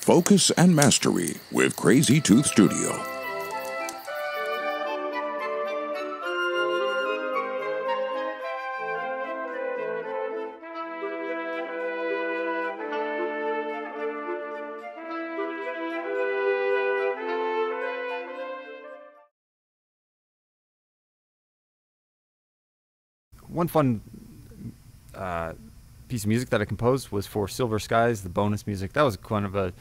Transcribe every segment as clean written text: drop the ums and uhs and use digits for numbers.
Focus and Mastery with Crazy Tooth Studio. One fun piece of music that I composed was for Silver Skies, the bonus music. That was kind of a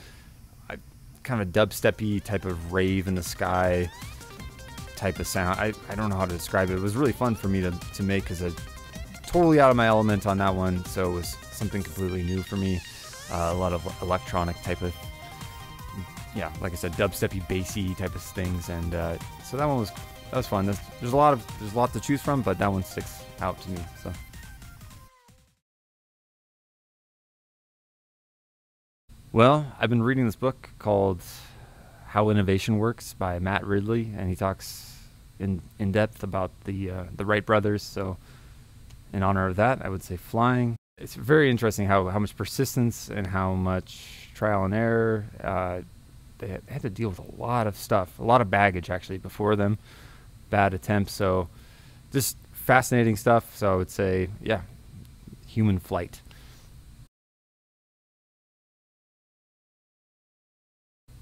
dubsteppy type of rave in the sky type of sound. I don't know how to describe it. It was really fun for me to make because I'm totally out of my element on that one. So it was something completely new for me. A lot of electronic type of, yeah, like I said, dubsteppy, bassy type of things. And so that was fun. There's a lot to choose from, but that one sticks out to me. So. Well, I've been reading this book called How Innovation Works by Matt Ridley, and he talks in depth about the Wright brothers. So in honor of that, I would say flying. It's very interesting how much persistence and how much trial and error. They had to deal with a lot of stuff, a lot of baggage actually before them, bad attempts. So just fascinating stuff. So I would say, yeah, human flight.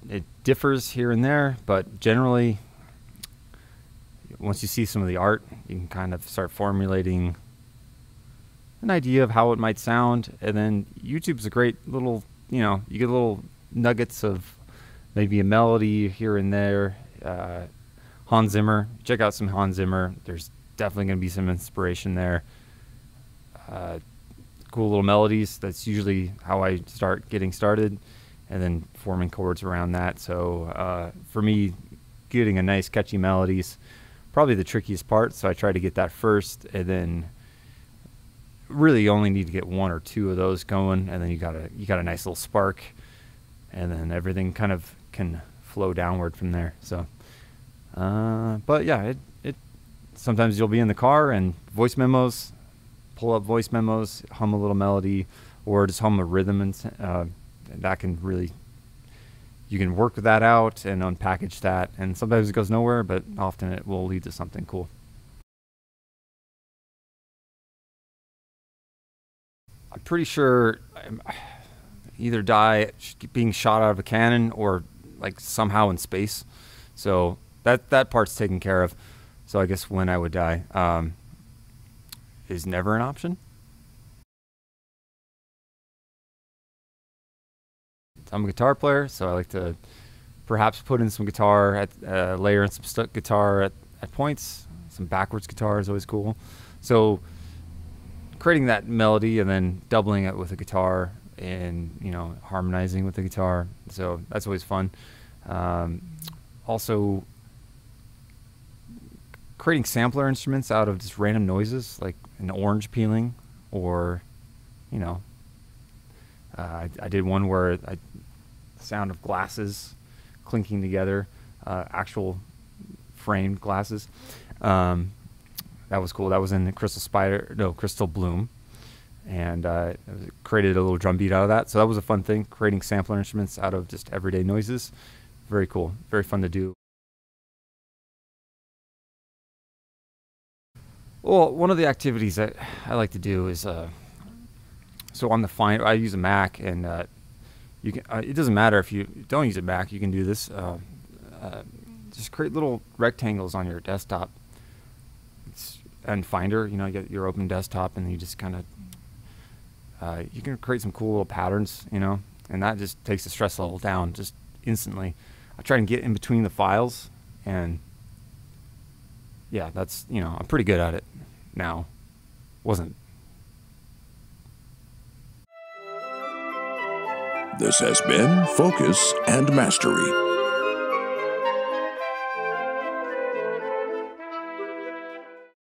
It differs here and there, but generally, once you see some of the art, you can kind of start formulating an idea of how it might sound. And then YouTube's a great little, you get little nuggets of maybe a melody here and there. Hans Zimmer, check out some Hans Zimmer. There's definitely going to be some inspiration there. Cool little melodies. That's usually how I start getting started, and then forming chords around that. So for me, getting a nice catchy melodies probably the trickiest part. So I try to get that first, and then really you only need to get one or two of those going, and then you got a nice little spark, and then everything kind of can flow downward from there. So but yeah, it sometimes you'll be in the car and voice memos, pull up voice memos, hum a little melody, or just hum a rhythm, and that can really, you can work that out and unpackage that. And sometimes it goes nowhere, but often it will lead to something cool. I'm pretty sure either die being shot out of a cannon or like somehow in space. So that part's taken care of. So I guess when I would die is never an option. I'm a guitar player, so I like to perhaps put in some guitar, layer in some guitar at points. Some backwards guitar is always cool. So creating that melody and then doubling it with a guitar and harmonizing with the guitar. So that's always fun. Also creating sampler instruments out of just random noises, like an orange peeling, or I did one where the sound of glasses clinking together, actual framed glasses. That was cool. That was in Crystal Bloom, and created a little drum beat out of that. So that was a fun thing, creating sampler instruments out of just everyday noises. Very cool, very fun to do. Well, one of the activities that I like to do is so on the Finder, I use a Mac, and you can. It doesn't matter if you don't use a Mac. You can do this. Just create little rectangles on your desktop. And Finder, you get your open desktop, and you just kind of you can create some cool little patterns, and that just takes the stress level down just instantly. I try and get in between the files, and yeah, that's I'm pretty good at it now. Wasn't. This has been Focus and Mastery.